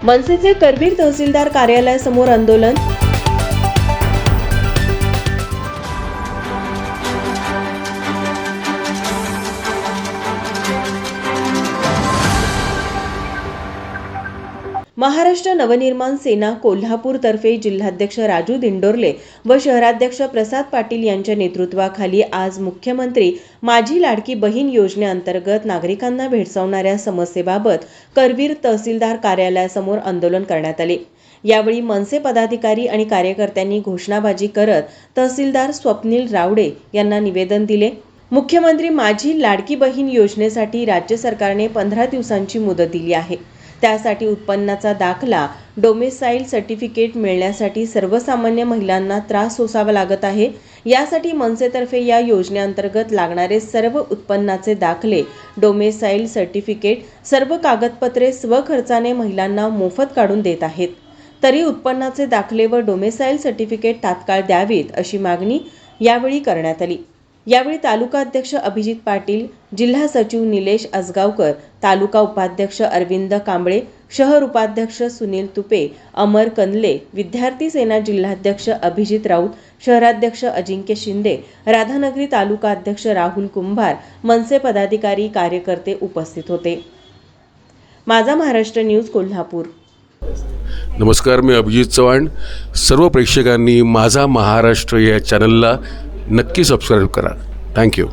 मनसेचे करवीर तहसीलदार कार्यालयासमोर आंदोलन. महाराष्ट्र नवनिर्माण सेना कोल्हापूर तर्फे जिल्हाध्यक्ष राजू दिंडोरले व शहराध्यक्ष प्रसाद पाटील यांच्या नेतृत्वाखाली आज मुख्यमंत्री माझी लाडकी बहीण योजनेअंतर्गत नागरिकांना भेडसावणाऱ्या समस्येबाबत करवीर तहसीलदार कार्यालयासमोर आंदोलन करण्यात आले. यावेळी मनसे पदाधिकारी आणि कार्यकर्त्यांनी घोषणाबाजी करत तहसीलदार स्वप्नील रावडे यांना निवेदन दिले. मुख्यमंत्री माझी लाडकी बहीण योजनेसाठी राज्य सरकारने 15 दिवसांची मुदत दिली आहे. त्यासाठी उत्पन्नाचा दाखला, डोमेसाईल सर्टिफिकेट मिळण्यासाठी सर्वसामान्य महिलांना त्रास सोसावा लागत आहे. यासाठी मनसेतर्फे या योजनेअंतर्गत लागणारे सर्व उत्पन्नाचे दाखले, डोमेसाईल सर्टिफिकेट, सर्व कागदपत्रे स्वखर्चाने महिलांना मोफत काढून देत आहेत. तरी उत्पन्नाचे दाखले व डोमेसाईल सर्टिफिकेट तात्काळ द्यावीत अशी मागणी यावेळी करण्यात आली. यावेळी तालुका अध्यक्ष अभिजित पाटील, जिल्हा सचिव निलेश आसगावकर, तालुका उपाध्यक्ष अरविंद कांबळे, शहर उपाध्यक्ष सुनील तुपे, अमर कंदले, विद्यार्थी सेना जिल्हाध्यक्ष अभिजित राऊत, शहराध्यक्ष अजिंक्य शिंदे, राधानगरी तालुका अध्यक्ष राहुल कुंभार, मनसे पदाधिकारी, कार्यकर्ते उपस्थित होते. माझा महाराष्ट्र न्यूज कोल्हापूर. नमस्कार, मी अभिजित चव्हाण. सर्व प्रेक्षकांनी माझा महाराष्ट्र या चॅनलला नक्की सबस्क्राईब करा. थँक्यू.